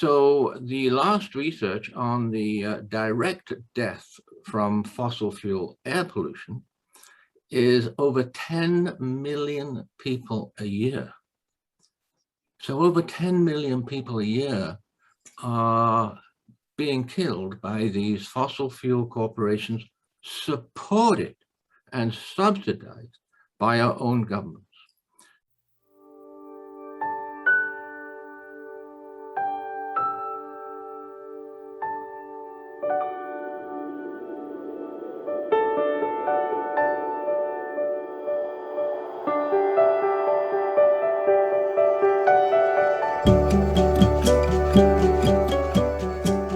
So the last research on the direct death from fossil fuel air pollution is over 10 million people a year. So over 10 million people a year are being killed by these fossil fuel corporations, supported and subsidized by our own governments.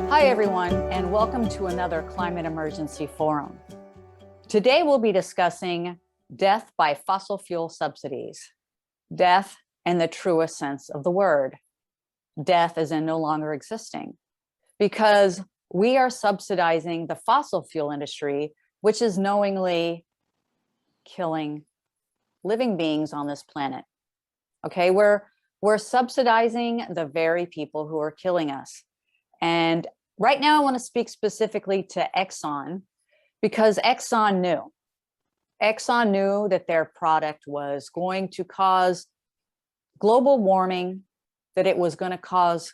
Hi, everyone, and welcome to another Climate Emergency Forum. Today, we'll be discussing death by fossil fuel subsidies. Death in the truest sense of the word. Death as in no longer existing, because we are subsidizing the fossil fuel industry, which is knowingly killing living beings on this planet. Okay, we're subsidizing the very people who are killing us. And right now, I want to speak specifically to Exxon, because Exxon knew that their product was going to cause global warming, that it was going to cause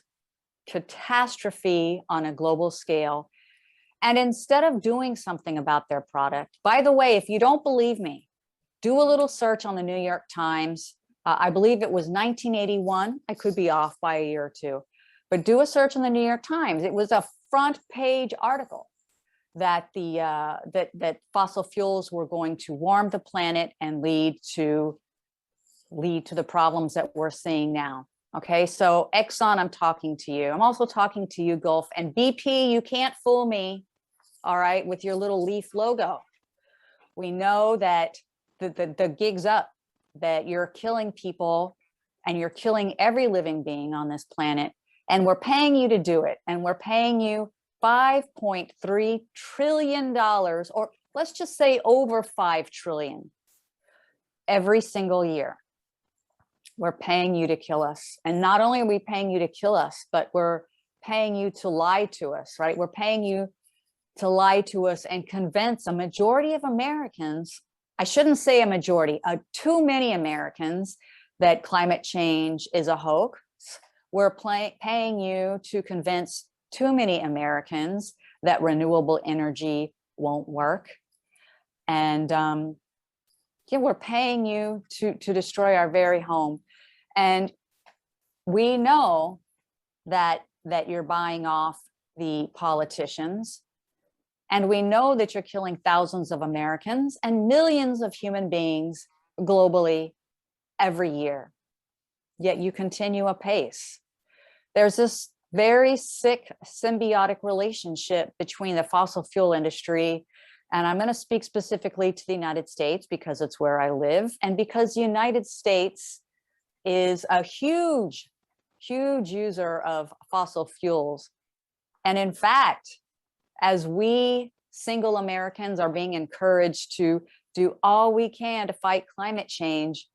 catastrophe on a global scale. And instead of doing something about their product, by the way, if you don't believe me, do a little search on the New York Times. I believe it was 1981. I could be off by a year or two. But do a search in the New York Times. It was a front page article that that fossil fuels were going to warm the planet and lead to the problems that we're seeing now. Okay, so Exxon, I'm talking to you. I'm also talking to you, Gulf, and BP. You can't fool me, all right, with your little leaf logo. We know that the gig's up, that you're killing people and you're killing every living being on this planet. And we're paying you to do it. And we're paying you $5.3 trillion, or let's just say over 5 trillion every single year. We're paying you to kill us. And not only are we paying you to kill us, but we're paying you to lie to us, right? We're paying you to lie to us and convince a majority of Americans, I shouldn't say a majority, too many Americans, that climate change is a hoax. We're paying you to convince too many Americans that renewable energy won't work. And we're paying you to destroy our very home. And we know that you're buying off the politicians. And we know that you're killing thousands of Americans and millions of human beings globally every year. Yet you continue apace. There's this very sick symbiotic relationship between the fossil fuel industry, and I'm going to speak specifically to the United States because it's where I live, and because the United States is a huge user of fossil fuels. And in fact, as we single Americans are being encouraged to do all we can to fight climate change,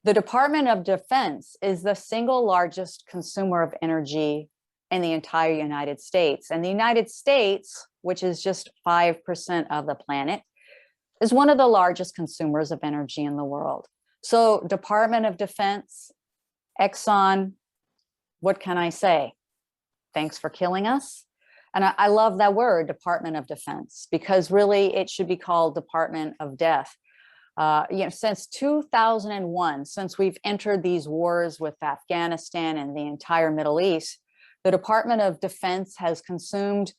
the Department of Defense is the single largest consumer of energy in the entire United States. And the United States, which is just 5% of the planet, is one of the largest consumers of energy in the world. So Department of Defense, Exxon, what can I say? Thanks for killing us. And I love that word, Department of Defense, because really it should be called Department of Death. Since 2001, since we've entered these wars with Afghanistan and the entire Middle East, the Department of Defense has consumed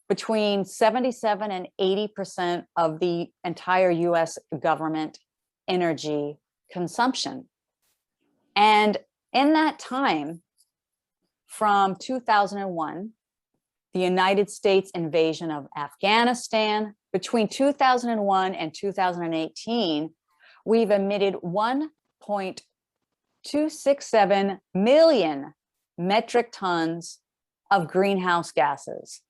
between 77 and 80% of the entire US government energy consumption. And in that time, from 2001, the United States invasion of Afghanistan, between 2001 and 2018, we've emitted 1.267 million metric tons of greenhouse gases.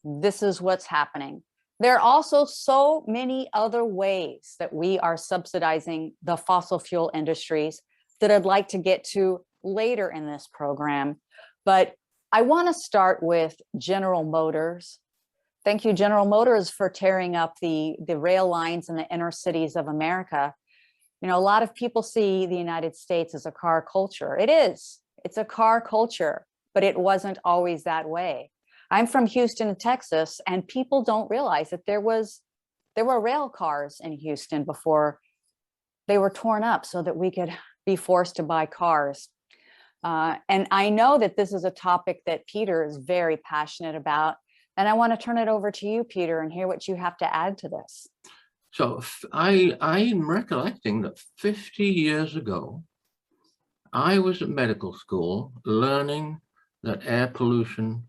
This is what's happening. There are also so many other ways that we are subsidizing the fossil fuel industries that I'd like to get to later in this program. But I want to start with General Motors. Thank you, General Motors, for tearing up the rail lines in the inner cities of America. You know, a lot of people see the United States as a car culture. It is. It's a car culture, but it wasn't always that way. I'm from Houston, Texas, and people don't realize that there were rail cars in Houston before they were torn up so that we could be forced to buy cars. And I know that this is a topic that Peter is very passionate about. And I want to turn it over to you, Peter, and hear what you have to add to this. So I'm recollecting that 50 years ago, I was at medical school learning that air pollution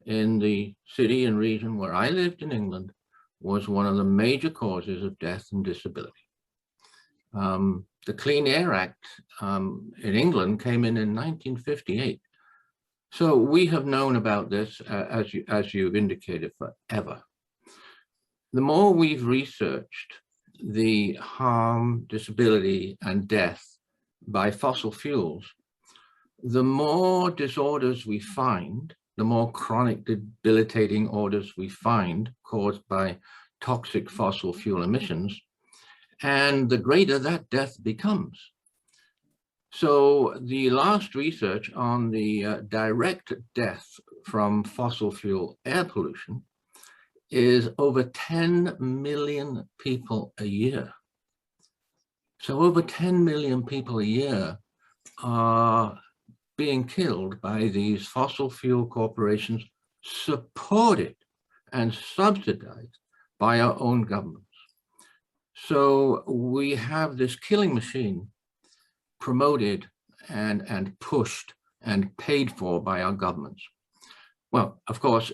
in the city and region where I lived in England was one of the major causes of death and disability. The Clean Air Act in England came in 1958. So we have known about this, as you've indicated, forever. The more we've researched the harm, disability, and death by fossil fuels, the more disorders we find, the more chronic debilitating orders we find caused by toxic fossil fuel emissions, and the greater that death becomes. So the last research on the direct death from fossil fuel air pollution is over 10 million people a year. So over 10 million people a year are being killed by these fossil fuel corporations, supported and subsidized by our own governments. So we have this killing machine promoted and pushed and paid for by our governments. Well, of course,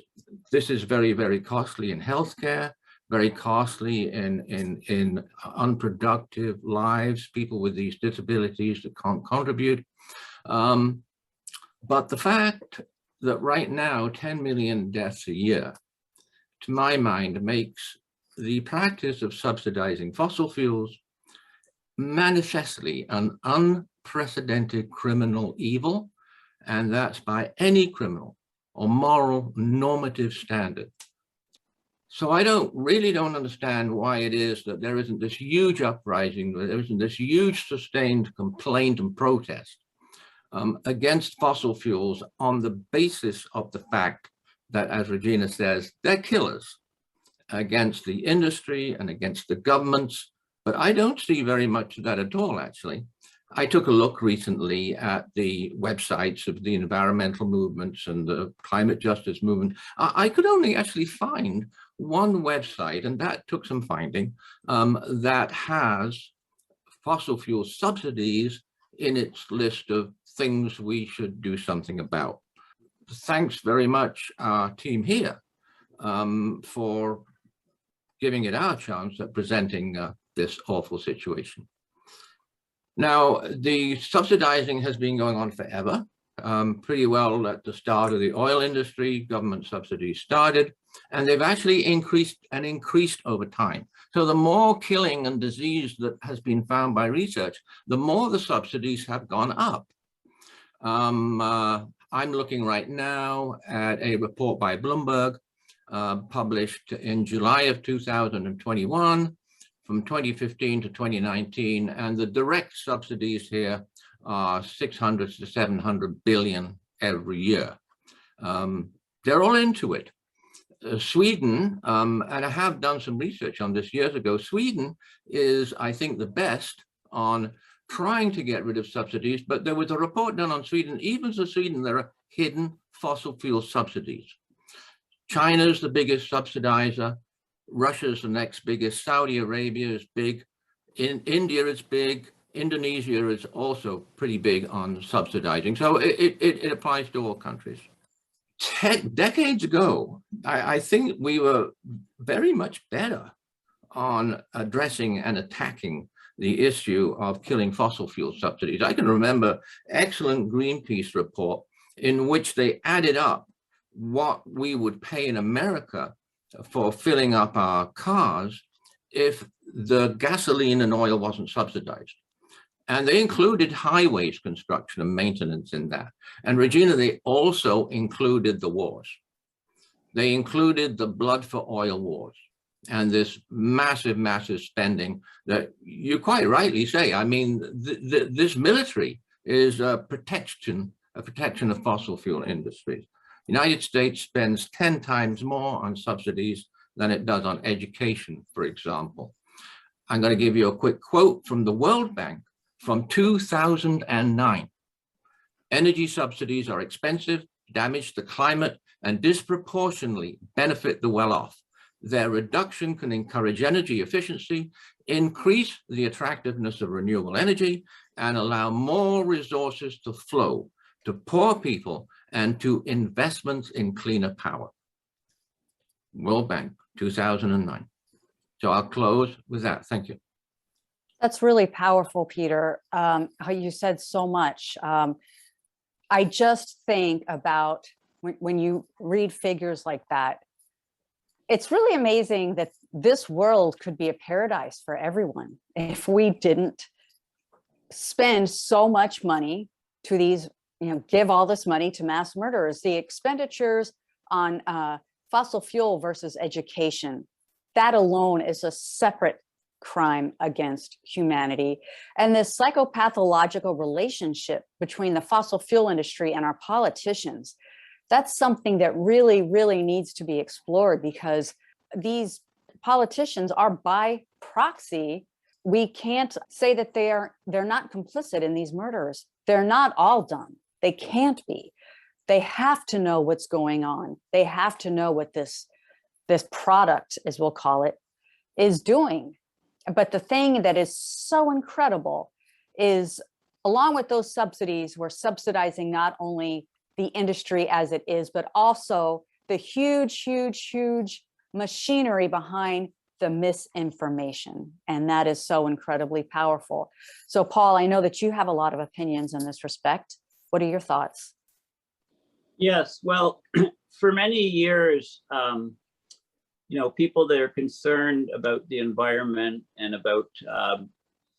this is very, very costly in healthcare, very costly in unproductive lives, people with these disabilities that can't contribute. But the fact that right now 10 million deaths a year, to my mind, makes the practice of subsidizing fossil fuels manifestly an unprecedented criminal evil, and that's by any criminal or moral normative standard. So I really don't understand why it is that there isn't this huge uprising, there isn't this huge sustained complaint and protest against fossil fuels on the basis of the fact that, as Regina says, they're killers against the industry and against the governments. But I don't see very much of that at all, actually. I took a look recently at the websites of the environmental movements and the climate justice movement. I could only actually find one website, and that took some finding, that has fossil fuel subsidies in its list of things we should do something about. Thanks very much, our team here, for giving it our chance at presenting this awful situation. Now, the subsidizing has been going on forever. Pretty well at the start of the oil industry, government subsidies started, and they've actually increased over time. So the more killing and disease that has been found by research, the more the subsidies have gone up. I'm looking right now at a report by Bloomberg, published in July of 2021, from 2015 to 2019, and the direct subsidies here are 600 to 700 billion every year. They're all into it. Sweden, and I have done some research on this years ago, Sweden is, I think, the best on trying to get rid of subsidies, but there was a report done on Sweden. Even so Sweden, there are hidden fossil fuel subsidies. China's the biggest subsidizer. Russia's the next biggest. Saudi Arabia is big. India is big. Indonesia is also pretty big on subsidizing. So it applies to all countries. Decades ago, I think we were very much better on addressing and attacking the issue of killing fossil fuel subsidies. I can remember excellent Greenpeace report in which they added up what we would pay in America for filling up our cars if the gasoline and oil wasn't subsidized. And they included highways construction and maintenance in that. And Regina, they also included the wars. They included the blood for oil wars and this massive, massive spending that you quite rightly say. I mean, this military is a protection of fossil fuel industries. The United States spends 10 times more on subsidies than it does on education, for example. I'm going to give you a quick quote from the World Bank from 2009. Energy subsidies are expensive, damage the climate, and disproportionately benefit the well-off. Their reduction can encourage energy efficiency, increase the attractiveness of renewable energy, and allow more resources to flow to poor people and to investments in cleaner power. World Bank, 2009. So I'll close with that. Thank you. That's really powerful, Peter. How you said so much. I just think about when you read figures like that, it's really amazing that this world could be a paradise for everyone if we didn't spend so much money to these, give all this money to mass murderers. The expenditures on fossil fuel versus education, that alone is a separate crime against humanity. And this psychopathological relationship between the fossil fuel industry and our politicians, that's something that really, really needs to be explored, because these politicians are by proxy. We can't say that they're not complicit in these murders. They're not all done. They can't be. They have to know what's going on. They have to know what this product, as we'll call it, is doing. But the thing that is so incredible is, along with those subsidies, we're subsidizing not only the industry as it is, but also the huge, huge, huge machinery behind the misinformation. And that is so incredibly powerful. So, Paul, I know that you have a lot of opinions in this respect. What are your thoughts? Yes, well, for many years, people that are concerned about the environment and about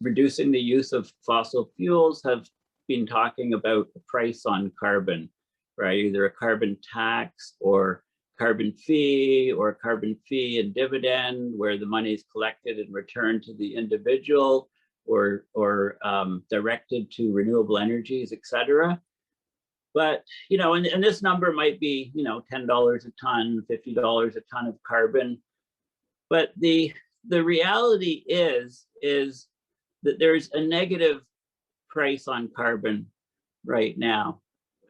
reducing the use of fossil fuels have been talking about the price on carbon, right? Either a carbon tax or carbon fee, or carbon fee and dividend, where the money is collected and returned to the individual, or directed to renewable energies, et cetera. But, and this number might be, $10 a ton, $50 a ton of carbon. But the reality is that there's a negative price on carbon right now.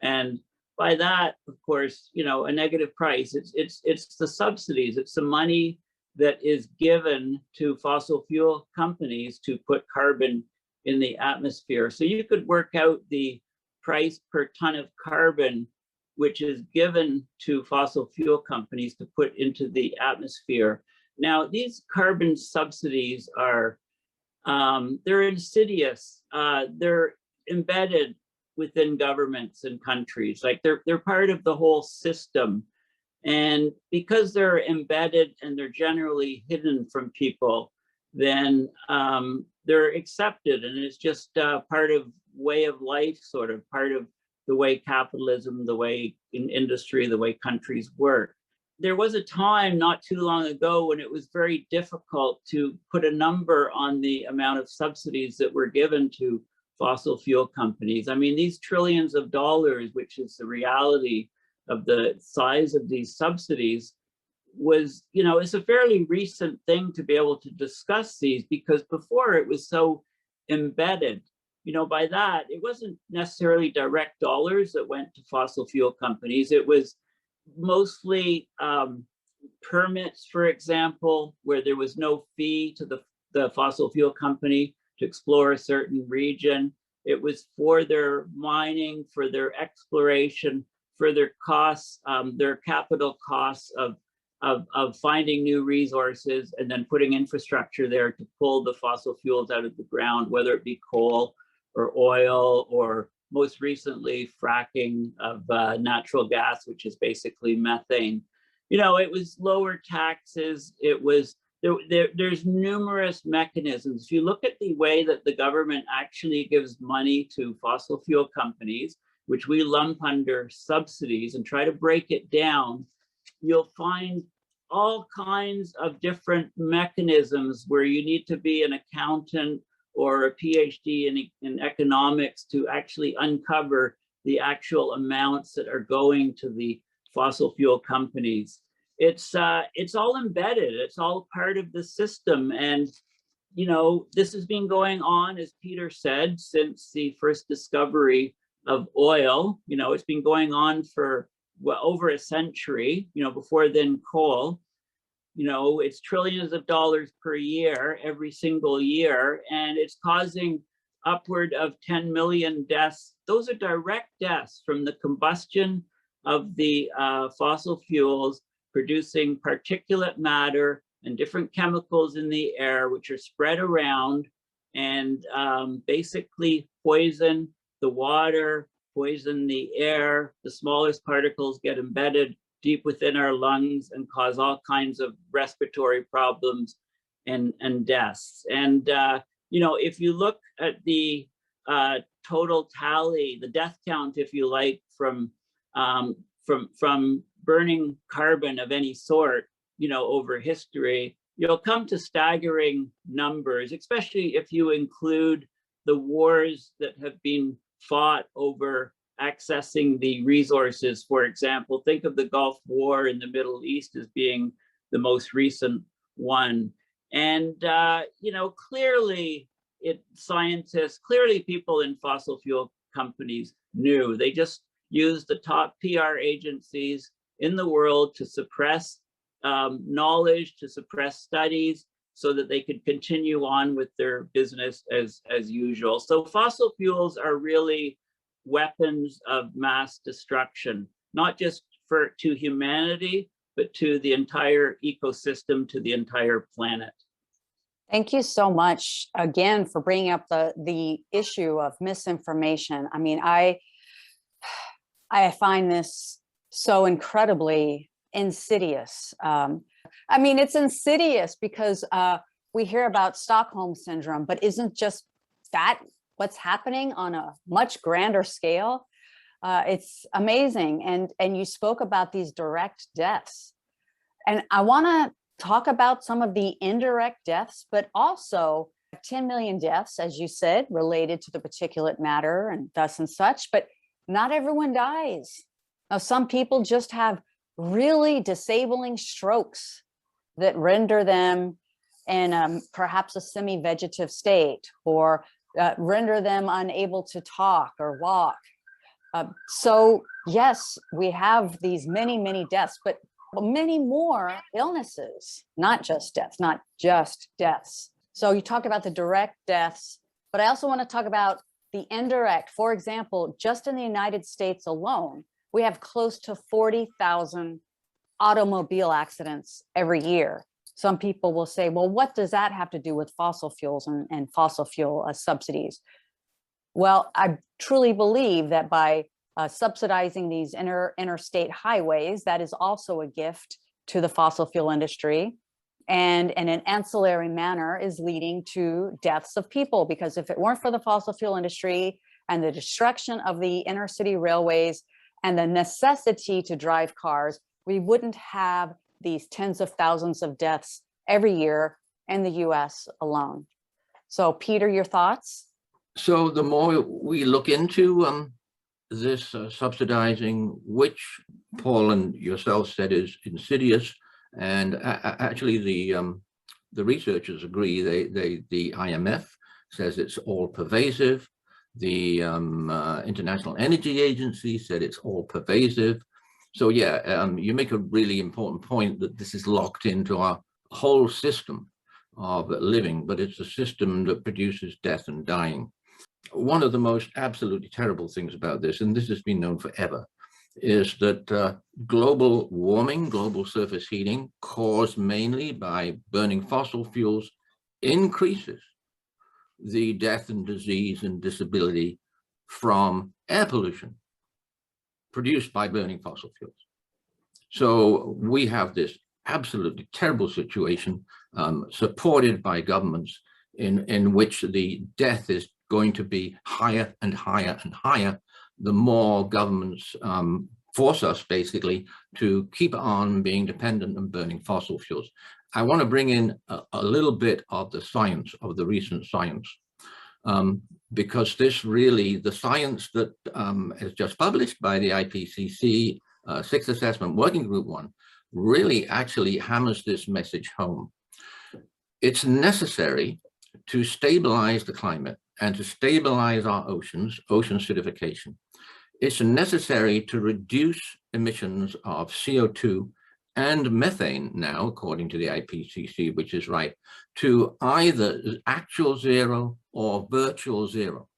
And by that, of course, a negative price, it's the subsidies, it's the money that is given to fossil fuel companies to put carbon in the atmosphere. So you could work out the price per ton of carbon, which is given to fossil fuel companies to put into the atmosphere. Now, these carbon subsidies are, they're insidious. They're embedded within governments and countries. Like they're part of the whole system. And because they're embedded and they're generally hidden from people, then they're accepted. And it's just part of way of life, sort of part of the way capitalism, the way in industry, the way countries work. There was a time not too long ago when it was very difficult to put a number on the amount of subsidies that were given to fossil fuel companies. I mean, these trillions of dollars, which is the reality of the size of these subsidies, was, it's a fairly recent thing to be able to discuss these, because before it was so embedded. By that, it wasn't necessarily direct dollars that went to fossil fuel companies. It was mostly permits, for example, where there was no fee to the fossil fuel company to explore a certain region. It was for their mining, for their exploration, for their costs, their capital costs of finding new resources and then putting infrastructure there to pull the fossil fuels out of the ground, whether it be coal or oil, or most recently fracking of natural gas, which is basically methane. It was lower taxes. It was there's numerous mechanisms. If you look at the way that the government actually gives money to fossil fuel companies, which we lump under subsidies, and try to break it down, you'll find all kinds of different mechanisms where you need to be an accountant or a PhD in economics to actually uncover the actual amounts that are going to the fossil fuel companies. It's all embedded. It's all part of the system. And, you know, this has been going on, as Peter said, since the first discovery of oil. You know, it's been going on for over a century, you know, before then coal. You know, it's trillions of dollars per year, every single year, and it's causing upward of 10 million deaths. Those are direct deaths from the combustion of the fossil fuels, producing particulate matter and different chemicals in the air, which are spread around and basically poison the water, poison the air. The smallest particles get embedded deep within our lungs and cause all kinds of respiratory problems and deaths. And, you know, if you look at the total tally, the death count, if you like, from burning carbon of any sort, you know, over history, you'll come to staggering numbers, especially if you include the wars that have been fought over accessing the resources. For example, think of the Gulf War in the Middle East as being the most recent one. And, you know, clearly scientists, clearly people in fossil fuel companies knew. They just used the top PR agencies in the world to suppress knowledge, to suppress studies, so that they could continue on with their business as usual. So fossil fuels are really weapons of mass destruction, not just to humanity, but to the entire ecosystem, to the entire planet. Thank you so much again for bringing up the issue of misinformation. I mean, I find this so incredibly insidious. I mean, it's insidious because we hear about Stockholm syndrome, but isn't just that what's happening on a much grander scale? It's amazing. And you spoke about these direct deaths. And I want to talk about some of the indirect deaths, but also 10 million deaths, as you said, related to the particulate matter and thus and such, but not everyone dies. Now, some people just have really disabling strokes that render them in perhaps a semi-vegetative state, or render them unable to talk or walk. So yes, we have these many, many deaths, but many more illnesses, not just deaths. So you talked about the direct deaths, but I also want to talk about the indirect. For example, just in the United States alone, we have close to 40,000 automobile accidents every year. Some people will say, well, what does that have to do with fossil fuels and fossil fuel subsidies? Well, I truly believe that by subsidizing these interstate highways, that is also a gift to the fossil fuel industry, and in an ancillary manner is leading to deaths of people, because if it weren't for the fossil fuel industry and the destruction of the inner city railways and the necessity to drive cars, we wouldn't have these tens of thousands of deaths every year in the US alone. So Peter, your thoughts? So the more we look into this subsidizing, which Paul and yourself said is insidious, and actually the researchers agree. The IMF says it's all pervasive. The International Energy Agency said it's all pervasive. So yeah, you make a really important point that this is locked into our whole system of living, but it's a system that produces death and dying. One of the most absolutely terrible things about this, and this has been known forever, is that global warming, global surface heating, caused mainly by burning fossil fuels, increases the death and disease and disability from air pollution produced by burning fossil fuels. So we have this absolutely terrible situation, supported by governments, in which the death is going to be higher and higher and higher, the more governments force us basically to keep on being dependent on burning fossil fuels. I want to bring in a little bit of the science, of the recent science, because this really, the science that is just published by the IPCC, Sixth Assessment Working Group 1, really actually hammers this message home. It's necessary to stabilize the climate and to stabilize our oceans, ocean acidification. It's necessary to reduce emissions of CO2 and methane now, according to the IPCC, which is right, to either actual zero or virtual zero.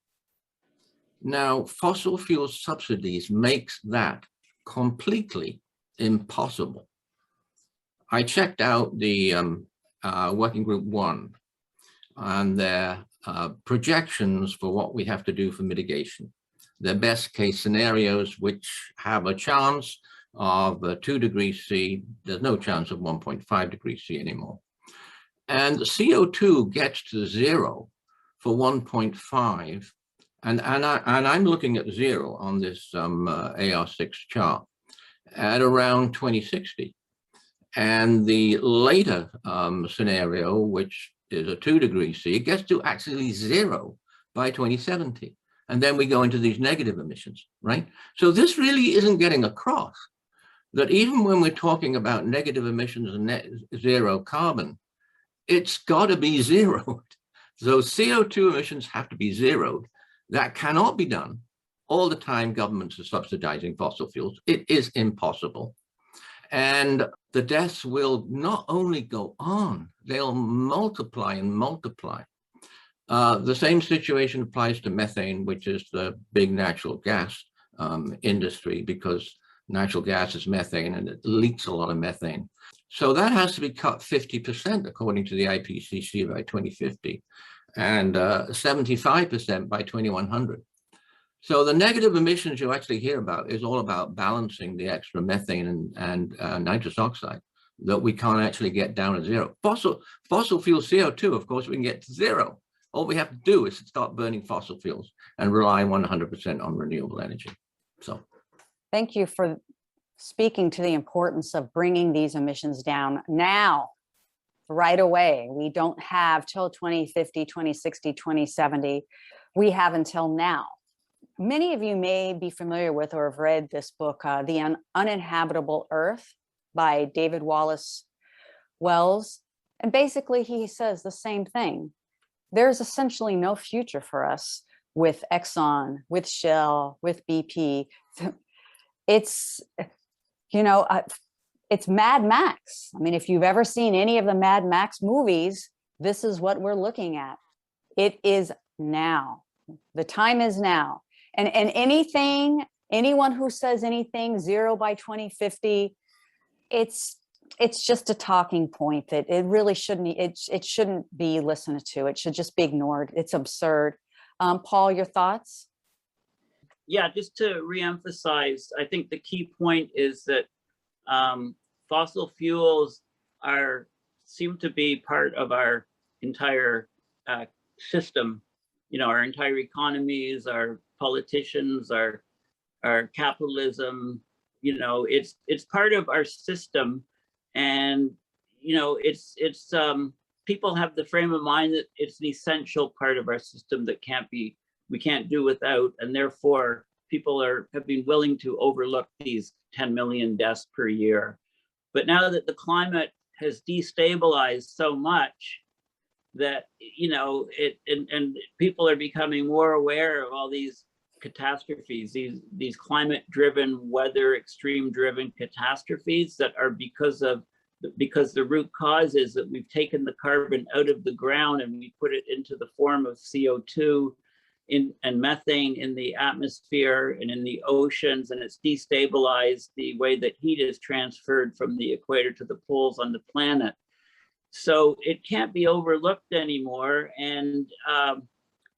Now, fossil fuel subsidies makes that completely impossible. I checked out the Working Group 1 and their projections for what we have to do for mitigation. Their best case scenarios, which have a chance of 2 degrees C, there's no chance of 1.5 degrees C anymore. And CO2 gets to zero for 1.5, and I'm looking at zero on this AR6 chart at around 2060. And the later scenario, which is a 2 degrees C, it gets to actually zero by 2070. And then we go into these negative emissions, right? So this really isn't getting across that even when we're talking about negative emissions and net zero carbon, it's got to be zeroed. So CO2 emissions have to be zeroed. That cannot be done all the time. Governments are subsidizing fossil fuels. It is impossible. And the deaths will not only go on, they'll multiply and multiply. The same situation applies to methane, which is the big natural gas industry, because natural gas is methane and it leaks a lot of methane. So that has to be cut 50% according to the IPCC by 2050 and 75% by 2100. So the negative emissions you actually hear about is all about balancing the extra methane and nitrous oxide that we can't actually get down to zero. Fossil fuel CO2, of course, we can get to zero. All we have to do is start burning fossil fuels and rely 100% on renewable energy. So, thank you for speaking to the importance of bringing these emissions down now, right away. We don't have till 2050, 2060, 2070. We have until now. Many of you may be familiar with or have read this book, The Uninhabitable Earth by David Wallace Wells. And basically he says the same thing. There's essentially no future for us with Exxon, with Shell, with BP. It's, you know, it's Mad Max. I mean, if you've ever seen any of the Mad Max movies, this is what we're looking at. It is now. The time is now. And anyone who says anything zero by 2050, it's just a talking point that it really shouldn't, it shouldn't be listened to. It should just be ignored. It's absurd. Paul, your thoughts? Yeah, just to reemphasize, I think the key point is that fossil fuels seem to be part of our entire system. You know, our entire economies, our politicians, our capitalism. You know, it's part of our system, and you know, it's people have the frame of mind that it's an essential part of our system that we can't do without, and therefore people have been willing to overlook these 10 million deaths per year. But now that the climate has destabilized so much, that, you know, and people are becoming more aware of all these catastrophes, these climate-driven, weather extreme-driven catastrophes that are because the root cause is that we've taken the carbon out of the ground and we put it into the form of CO2 and methane in the atmosphere and in the oceans, and it's destabilized the way that heat is transferred from the equator to the poles on the planet. So it can't be overlooked anymore. And,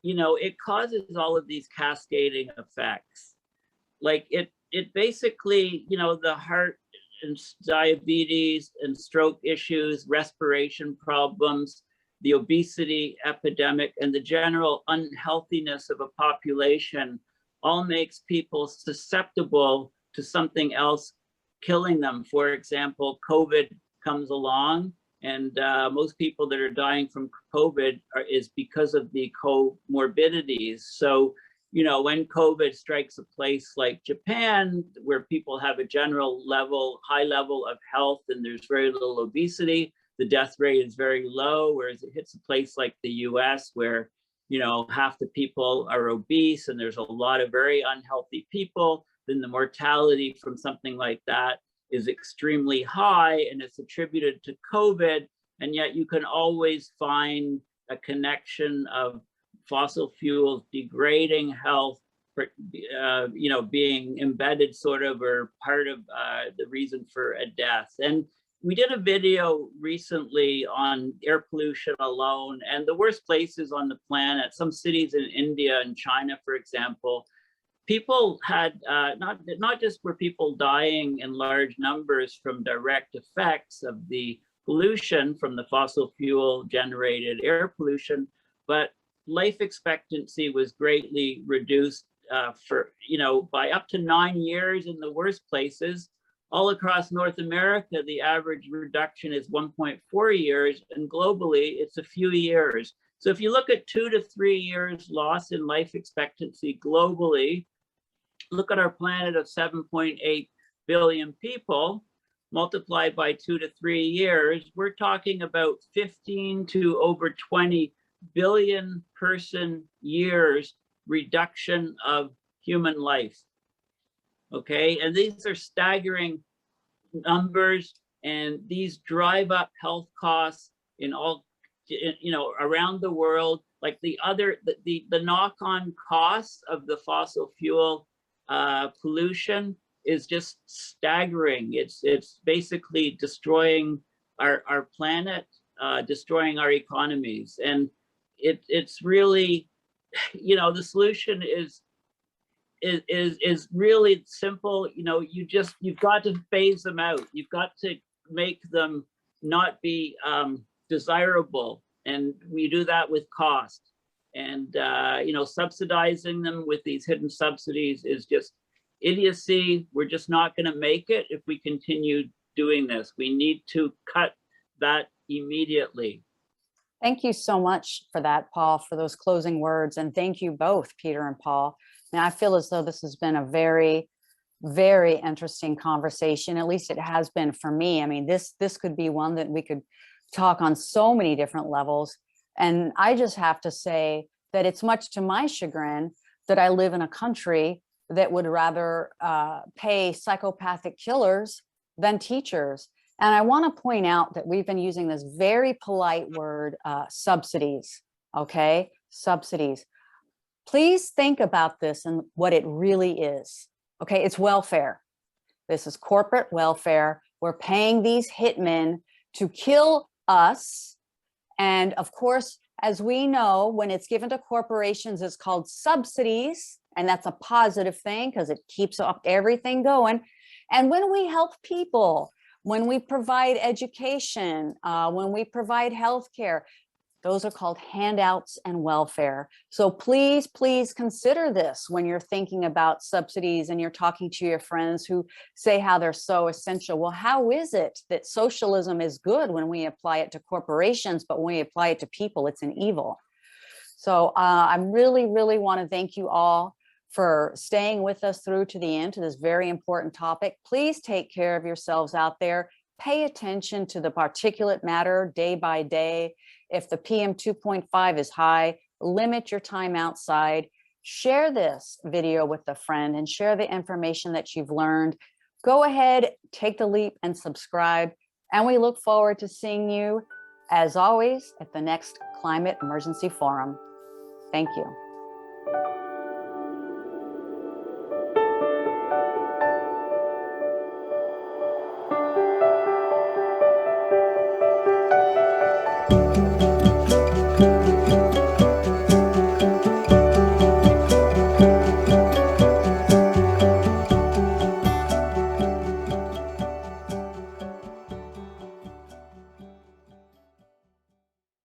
you know, it causes all of these cascading effects. Like it basically, you know, the heart and diabetes and stroke issues, respiration problems, the obesity epidemic, and the general unhealthiness of a population all makes people susceptible to something else killing them. For example, COVID comes along, and most people that are dying from COVID is because of the comorbidities. So, you know, when COVID strikes a place like Japan, where people have a general level, high level of health, and there's very little obesity, the death rate is very low. Whereas it hits a place like the US, where, you know, half the people are obese and there's a lot of very unhealthy people, then the mortality from something like that is extremely high, and it's attributed to COVID. And yet you can always find a connection of fossil fuels degrading health, you know, being embedded sort of or part of the reason for a death. And we did a video recently on air pollution alone and the worst places on the planet, some cities in India and China, for example. People had, not just were people dying in large numbers from direct effects of the pollution from the fossil fuel generated air pollution, but life expectancy was greatly reduced for, you know, by up to 9 years in the worst places. All across North America, the average reduction is 1.4 years, and globally, it's a few years. So if you look at 2 to 3 years loss in life expectancy globally, look at our planet of 7.8 billion people, multiplied by 2 to 3 years, we're talking about 15 to over 20 billion person years reduction of human life. Okay, and these are staggering numbers, and these drive up health costs in all, you know, around the world. Like the knock-on costs of the fossil fuel pollution is just staggering. It's basically destroying our planet, destroying our economies, and it's really, you know, the solution is really simple. You know, you've got to phase them out. You've got to make them not be desirable, and we do that with cost. And you know, subsidizing them with these hidden subsidies is just idiocy. We're just not going to make it if we continue doing this. We need to cut that immediately. Thank you so much for that, Paul, for those closing words. And thank you both, Peter and Paul. Now, I feel as though this has been a very, very interesting conversation. At least it has been for me. I mean, this could be one that we could talk on so many different levels. And I just have to say that it's much to my chagrin that I live in a country that would rather pay psychopathic killers than teachers. And I want to point out that we've been using this very polite word, subsidies, okay? Subsidies. Please think about this and what it really is, okay? It's welfare. This is corporate welfare. We're paying these hitmen to kill us. And of course, as we know, when it's given to corporations, it's called subsidies. And that's a positive thing because it keeps up everything going. And when we help people, when we provide education, when we provide healthcare, those are called handouts and welfare. So please, please consider this when you're thinking about subsidies and you're talking to your friends who say how they're so essential. Well, how is it that socialism is good when we apply it to corporations, but when we apply it to people, it's an evil? So I really, really want to thank you all for staying with us through to the end to this very important topic. Please take care of yourselves out there. Pay attention to the particulate matter day by day. If the PM 2.5 is high, limit your time outside. Share this video with a friend and share the information that you've learned. Go ahead, take the leap and subscribe. And we look forward to seeing you, as always, at the next Climate Emergency Forum. Thank you.